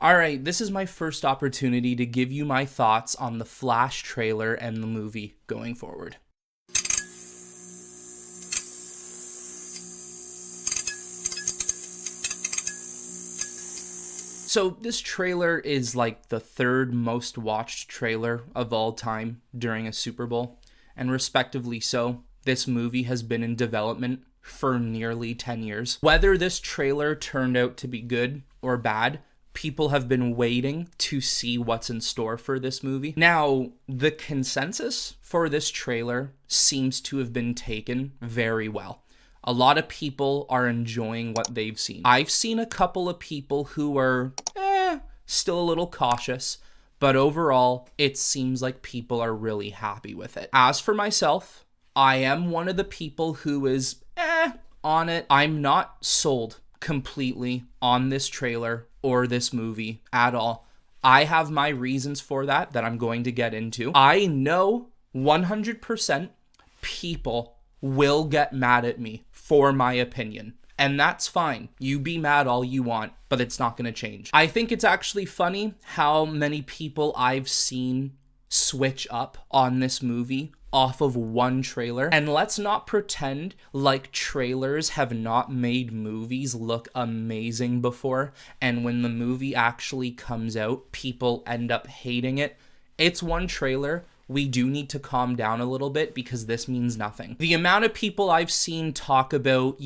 Alright, this is my first opportunity to give you my thoughts on the Flash trailer and the movie going forward. So this trailer is like the third most watched trailer of all time during a Super Bowl, and respectively so, this movie has been in development for nearly 10 years. Whether this trailer turned out to be good or bad, people have been waiting to see what's in store for this movie. Now, the consensus for this trailer seems to have been taken very well. A lot of people are enjoying what they've seen. I've seen a couple of people who are still a little cautious, but overall, it seems like people are really happy with it. As for myself, I am one of the people who is on it. I'm not sold completely on this trailer or this movie at all. I have my reasons for that I'm going to get into. I know 100% people will get mad at me for my opinion. And that's fine. You be mad all you want, but it's not going to change. I think it's actually funny how many people I've seen switch up on this movie off of one trailer. And let's not pretend like trailers have not made movies look amazing before. And when the movie actually comes out, people end up hating it. It's one trailer. We do need to calm down a little bit because this means nothing. The amount of people I've seen talk about,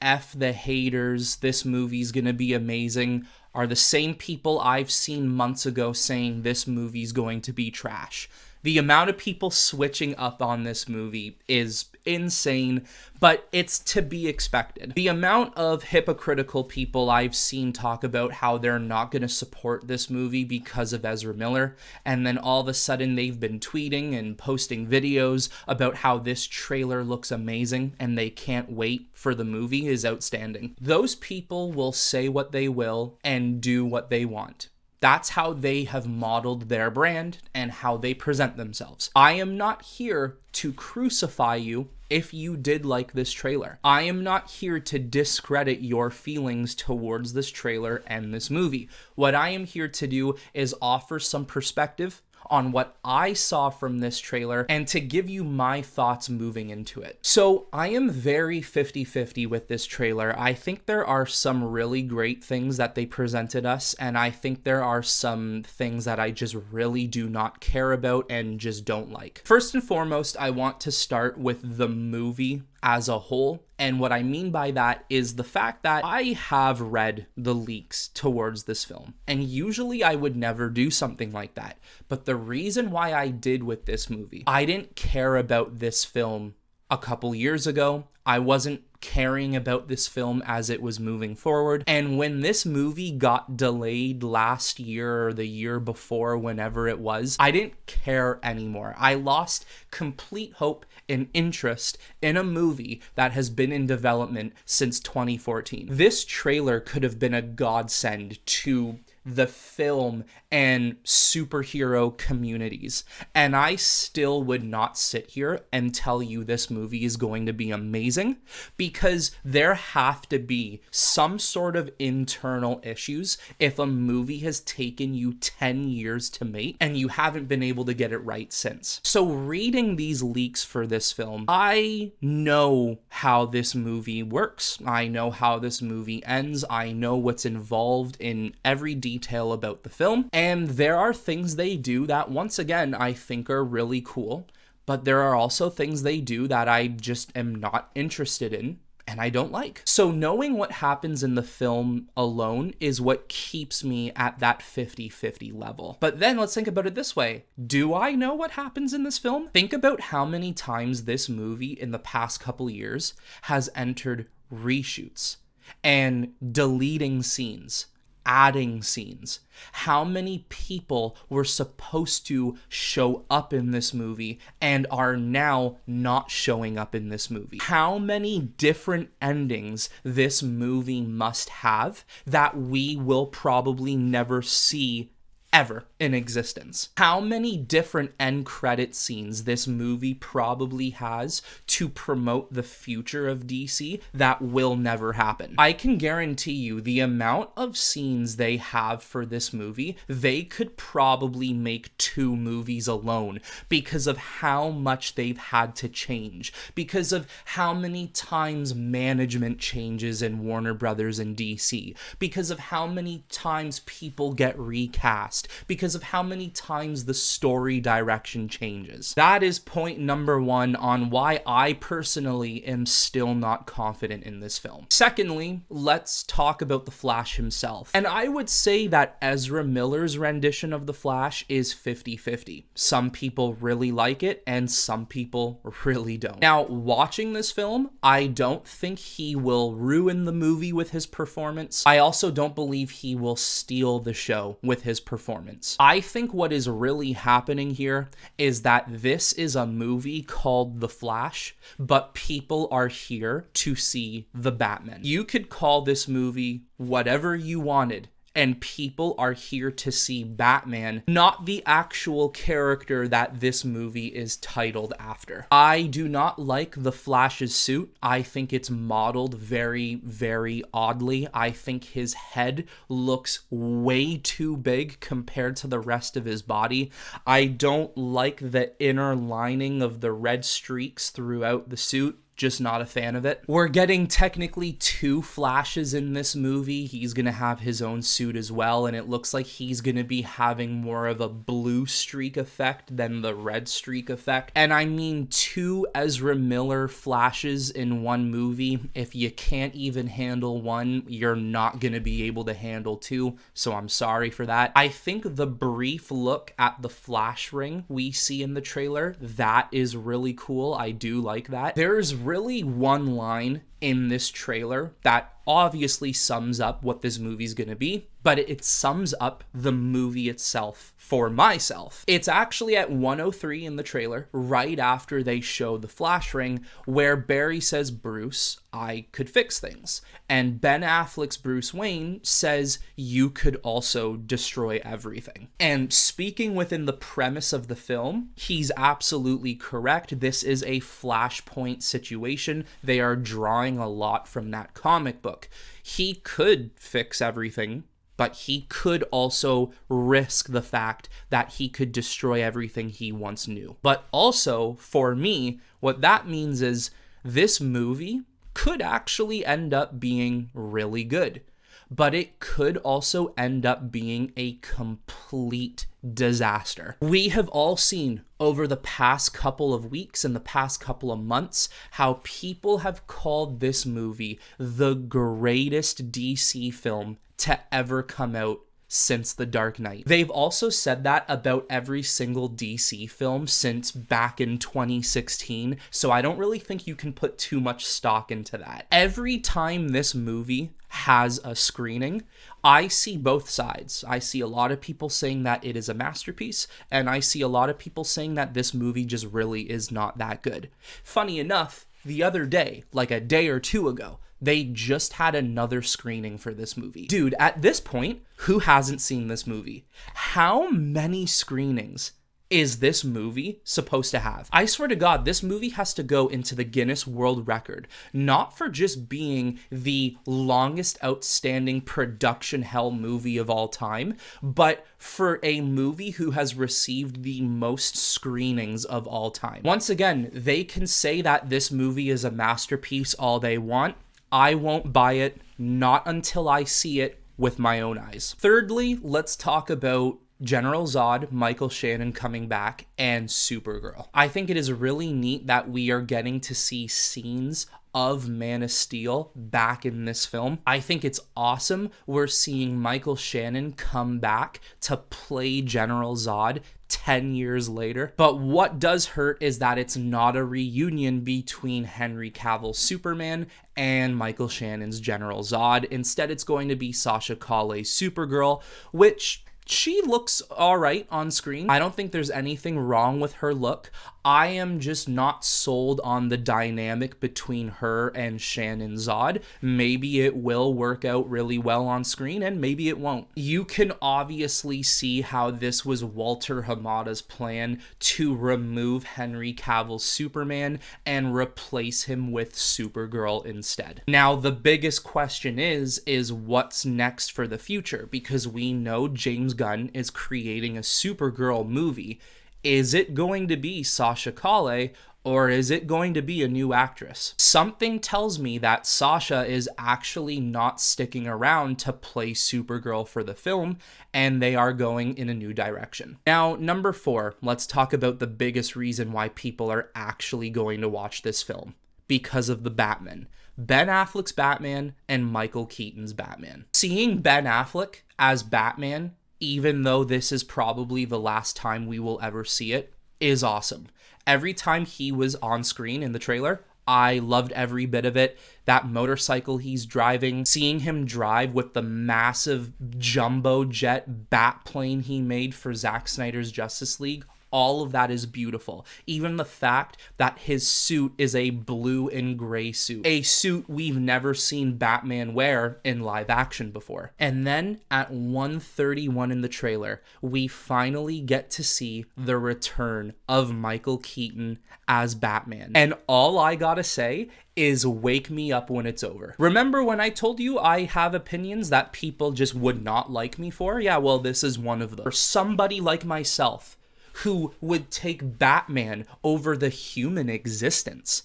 F the haters, this movie's gonna be amazing, are the same people I've seen months ago saying this movie's going to be trash. The amount of people switching up on this movie is insane, but it's to be expected. The amount of hypocritical people I've seen talk about how they're not going to support this movie because of Ezra Miller, and then all of a sudden they've been tweeting and posting videos about how this trailer looks amazing and they can't wait for the movie is outstanding. Those people will say what they will and do what they want. That's how they have modeled their brand and how they present themselves. I am not here to crucify you if you did like this trailer. I am not here to discredit your feelings towards this trailer and this movie. What I am here to do is offer some perspective on what I saw from this trailer and to give you my thoughts moving into it. So I am very 50-50 with this trailer. I think there are some really great things that they presented us, and I think there are some things that I just really do not care about and just don't like. First and foremost, I want to start with the movie as a whole. And what I mean by that is the fact that I have read the leaks towards this film. And usually I would never do something like that. But the reason why I did with this movie, I didn't care about this film a couple years ago. I wasn't caring about this film as it was moving forward. And when this movie got delayed last year or the year before, whenever it was, I didn't care anymore. I lost complete hope and interest in a movie that has been in development since 2014. This trailer could have been a godsend to the film and superhero communities. And I still would not sit here and tell you this movie is going to be amazing, because there have to be some sort of internal issues if a movie has taken you 10 years to make and you haven't been able to get it right since. So reading these leaks for this film, I know how this movie works. I know how this movie ends. I know what's involved in every detail about the film, and there are things they do that, once again, I think are really cool, but there are also things they do that I just am not interested in and I don't like. So knowing what happens in the film alone is what keeps me at that 50-50 level. But then let's think about it this way. Do I know what happens in this film? Think about how many times this movie in the past couple years has entered reshoots and deleting scenes, adding scenes. How many people were supposed to show up in this movie and are now not showing up in this movie? How many different endings this movie must have that we will probably never see ever in existence. How many different end credit scenes this movie probably has to promote the future of DC that will never happen. I can guarantee you the amount of scenes they have for this movie, they could probably make 2 movies alone because of how much they've had to change, because of how many times management changes in Warner Brothers and DC, because of how many times people get recast, because of how many times the story direction changes. That is point number 1 on why I personally am still not confident in this film. Secondly, let's talk about the Flash himself. And I would say that Ezra Miller's rendition of the Flash is 50-50. Some people really like it and some people really don't. Now, watching this film, I don't think he will ruin the movie with his performance. I also don't believe he will steal the show with his performance. I think what is really happening here is that this is a movie called The Flash, but people are here to see the Batman. You could call this movie whatever you wanted, and people are here to see Batman, not the actual character that this movie is titled after. I do not like the Flash's suit. I think it's modeled very, very oddly. I think his head looks way too big compared to the rest of his body. I don't like the inner lining of the red streaks throughout the suit. Just not a fan of it. We're getting technically 2 Flashes in this movie. He's gonna have his own suit as well, and it looks like he's gonna be having more of a blue streak effect than the red streak effect. And I mean 2 Ezra Miller Flashes in one movie. If you can't even handle one, you're not gonna be able to handle 2, so I'm sorry for that. I think the brief look at the Flash ring we see in the trailer, that is really cool. I do like that. There's really one line in this trailer that obviously sums up what this movie's gonna be, but it sums up the movie itself for myself. It's actually at 1:03 in the trailer, right after they show the Flash ring, where Barry says, "Bruce, I could fix things." And Ben Affleck's Bruce Wayne says, "You could also destroy everything." And speaking within the premise of the film, he's absolutely correct. This is a Flashpoint situation. They are drawing a lot from that comic book. He could fix everything, but he could also risk the fact that he could destroy everything he once knew. But also, for me, what that means is this movie could actually end up being really good, but it could also end up being a complete disaster. We have all seen over the past couple of weeks and the past couple of months how people have called this movie the greatest DC film to ever come out since The Dark Knight. They've also said that about every single DC film since back in 2016, so I don't really think you can put too much stock into that. Every time this movie has a screening, I see both sides. I see a lot of people saying that it is a masterpiece, and I see a lot of people saying that this movie just really is not that good. Funny enough, the other day, like a day or 2 ago, they just had another screening for this movie. Dude, at this point, who hasn't seen this movie? How many screenings is this movie supposed to have? I swear to God, this movie has to go into the Guinness World Record, not for just being the longest outstanding production hell movie of all time, but for a movie who has received the most screenings of all time. Once again, they can say that this movie is a masterpiece all they want. I won't buy it, not until I see it with my own eyes. Thirdly, let's talk about General Zod, Michael Shannon coming back, and Supergirl. I think it is really neat that we are getting to see scenes of Man of Steel back in this film. I think it's awesome we're seeing Michael Shannon come back to play General Zod 10 years later. But what does hurt is that it's not a reunion between Henry Cavill's Superman and Michael Shannon's General Zod. Instead, it's going to be Sasha Calle's Supergirl, which She looks all right on screen. I don't think there's anything wrong with her look. I am just not sold on the dynamic between her and Shannon Zod. Maybe it will work out really well on screen, and maybe it won't. You can obviously see how this was Walter Hamada's plan to remove Henry Cavill's Superman and replace him with Supergirl instead. Now, the biggest question is what's next for the future? Because we know James Gunn is creating a Supergirl movie. Is it going to be Sasha Calle, or is it going to be a new actress? Something tells me that Sasha is actually not sticking around to play Supergirl for the film, and they are going in a new direction. Now, number 4, let's talk about the biggest reason why people are actually going to watch this film. Because of the Batman. Ben Affleck's Batman and Michael Keaton's Batman. Seeing Ben Affleck as Batman, even though this is probably the last time we will ever see it, is awesome. Every time he was on screen in the trailer, I loved every bit of it. That motorcycle he's driving, seeing him drive with the massive jumbo jet bat plane he made for Zack Snyder's Justice League, all of that is beautiful. Even the fact that his suit is a blue and gray suit. A suit we've never seen Batman wear in live action before. And then at 1:31 in the trailer, we finally get to see the return of Michael Keaton as Batman. And all I gotta say is wake me up when it's over. Remember when I told you I have opinions that people just would not like me for? Yeah, well, this is one of them. For somebody like myself, who would take Batman over the human existence.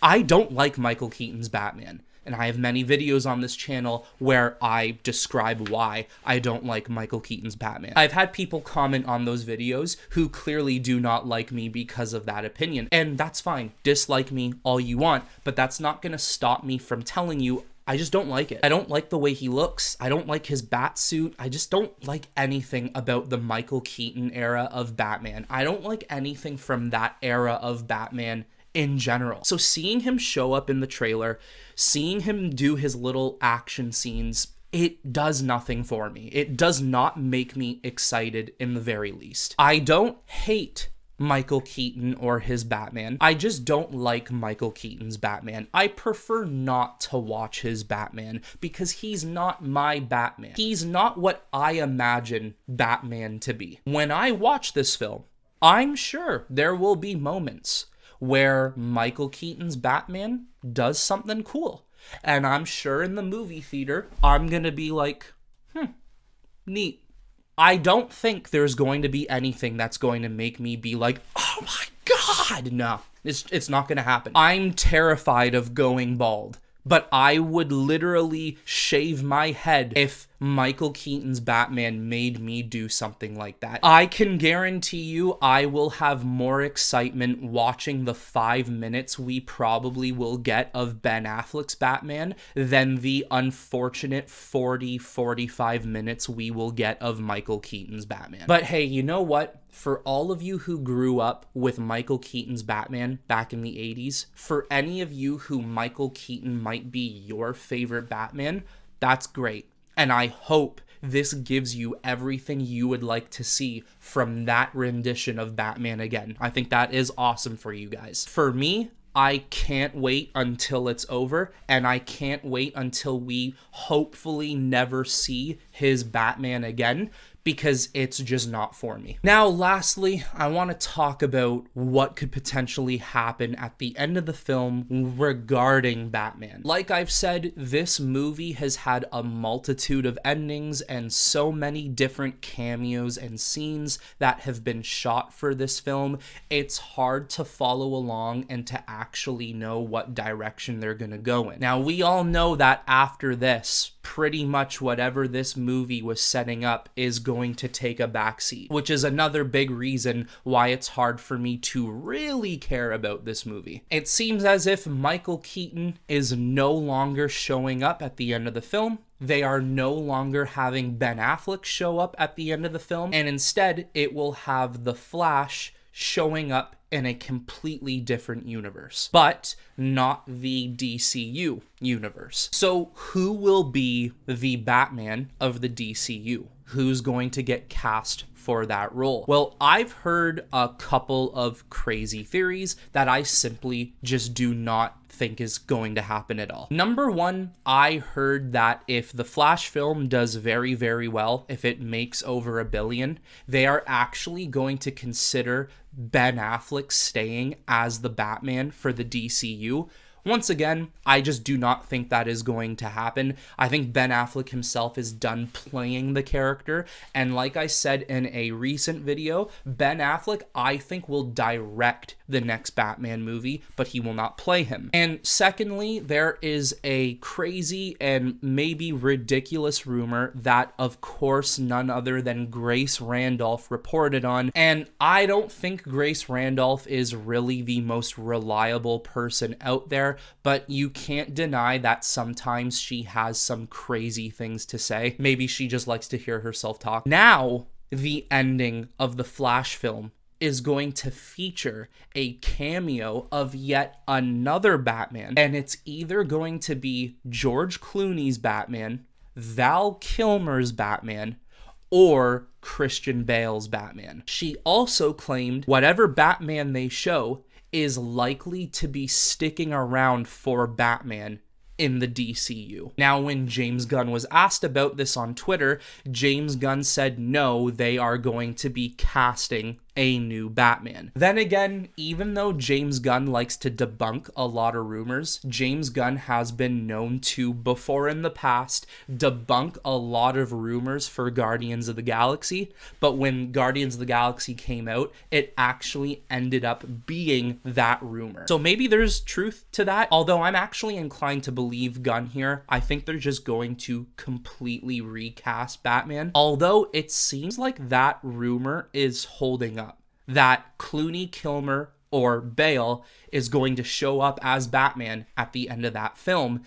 I don't like Michael Keaton's Batman, and I have many videos on this channel where I describe why I don't like Michael Keaton's Batman. I've had people comment on those videos who clearly do not like me because of that opinion, and that's fine. Dislike me all you want, but that's not gonna stop me from telling you I just don't like it. I don't like the way he looks. I don't like his bat suit. I just don't like anything about the Michael Keaton era of Batman. I don't like anything from that era of Batman in general. So seeing him show up in the trailer, seeing him do his little action scenes, it does nothing for me. It does not make me excited in the very least. I don't hate Michael Keaton or his Batman. I just don't like Michael Keaton's Batman. I prefer not to watch his Batman because he's not my Batman. He's not what I imagine Batman to be. When I watch this film, I'm sure there will be moments where Michael Keaton's Batman does something cool. And I'm sure in the movie theater, I'm gonna be like, neat. I don't think there's going to be anything that's going to make me be like, oh my God, no, it's not going to happen. I'm terrified of going bald, but I would literally shave my head if Michael Keaton's Batman made me do something like that. I can guarantee you I will have more excitement watching the 5 minutes we probably will get of Ben Affleck's Batman than the unfortunate 45 minutes we will get of Michael Keaton's Batman. But hey, you know what? For all of you who grew up with Michael Keaton's Batman back in the 80s, for any of you who Michael Keaton might be your favorite Batman, that's great. And I hope this gives you everything you would like to see from that rendition of Batman again. I think that is awesome for you guys. For me, I can't wait until it's over, and I can't wait until we hopefully never see his Batman again, because it's just not for me. Now, lastly, I want to talk about what could potentially happen at the end of the film regarding Batman. Like I've said, this movie has had a multitude of endings and so many different cameos and scenes that have been shot for this film. It's hard to follow along and to actually know what direction they're gonna go in. Now, we all know that after this, pretty much whatever this movie was setting up is going to take a backseat, which is another big reason why it's hard for me to really care about this movie. It seems as if Michael Keaton is no longer showing up at the end of the film. They are no longer having Ben Affleck show up at the end of the film, and instead it will have the Flash showing up in a completely different universe, but not the DCU universe. So who will be the Batman of the DCU? who's going to get cast for that role? Well, I've heard a couple of crazy theories that I simply just do not think is going to happen at all. Number one, I heard that if the Flash film does very, very well, if it makes over $1 billion, they are actually going to consider Ben Affleck staying as the Batman for the DCU. Once again, I just do not think that is going to happen. I think Ben Affleck himself is done playing the character. And like I said in a recent video, Ben Affleck, I think, will direct the next Batman movie, but he will not play him. And secondly, there is a crazy and maybe ridiculous rumor that, of course, none other than Grace Randolph reported on. And I don't think Grace Randolph is really the most reliable person out there, but you can't deny that sometimes she has some crazy things to say. Maybe she just likes to hear herself talk. Now, the ending of the Flash film is going to feature a cameo of yet another Batman, and it's either going to be George Clooney's Batman, Val Kilmer's Batman, or Christian Bale's Batman. She also claimed whatever Batman they show is likely to be sticking around for Batman in the DCU. Now, when James Gunn was asked about this on Twitter, James Gunn said no, they are going to be casting a new Batman. Then again, even though James Gunn likes to debunk a lot of rumors, James Gunn has been known to, before in the past, debunk a lot of rumors for Guardians of the Galaxy, but when Guardians of the Galaxy came out, it actually ended up being that rumor. So maybe there's truth to that, although I'm actually inclined to believe Gunn here. I think they're just going to completely recast Batman, although it seems like that rumor is holding up, that Clooney, Kilmer, or Bale is going to show up as Batman at the end of that film.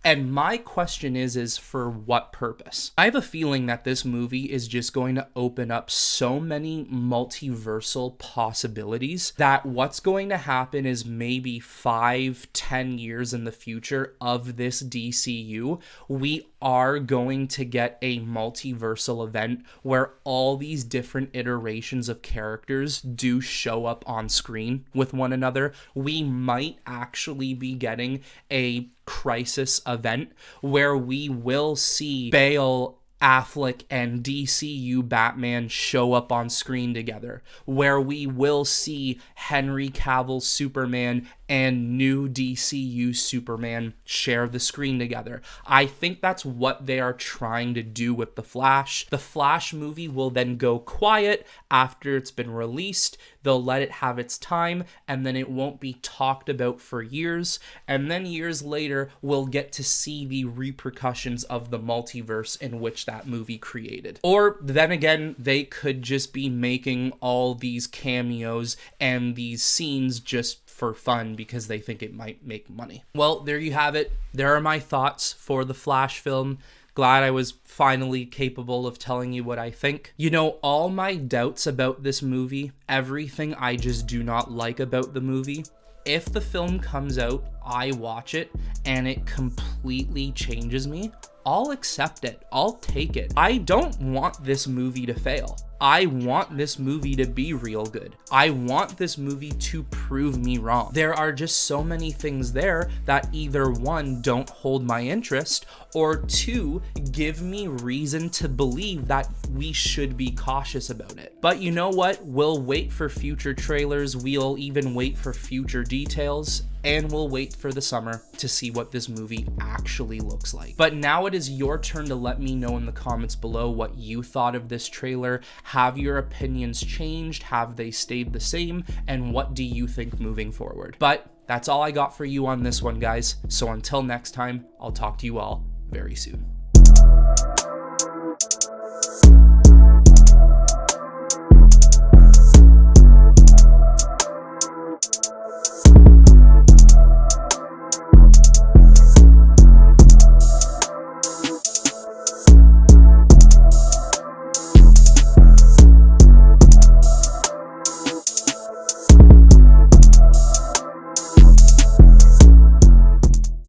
And my question is for what purpose? I have a feeling that this movie is just going to open up so many multiversal possibilities that what's going to happen is maybe 5-10 years in the future of this DCU, we are going to get a multiversal event where all these different iterations of characters do show up on screen with one another. We might actually be getting a crisis event where we will see Bale, Affleck, and DCU Batman show up on screen together, where we will see Henry Cavill's Superman and new DCU Superman share the screen together. I think that's what they are trying to do with The Flash. The Flash movie will then go quiet after it's been released. They'll let it have its time, and then it won't be talked about for years. And then years later, we'll get to see the repercussions of the multiverse in which that movie created. Or then again, they could just be making all these cameos and these scenes just for fun because they think it might make money. Well, there you have it. There are my thoughts for the Flash film. Glad I was finally capable of telling you what I think. You know, all my doubts about this movie, everything I just do not like about the movie, if the film comes out, I watch it, and it completely changes me, I'll accept it. I'll take it. I don't want this movie to fail. I want this movie to be real good. I want this movie to prove me wrong. There are just so many things there that either one, don't hold my interest, or two, give me reason to believe that we should be cautious about it. But you know what? We'll wait for future trailers. We'll even wait for future details. And we'll wait for the summer to see what this movie actually looks like. But now it is your turn to let me know in the comments below what you thought of this trailer. Have your opinions changed? Have they stayed the same? And what do you think moving forward? But that's all I got for you on this one, guys. So until next time, I'll talk to you all very soon.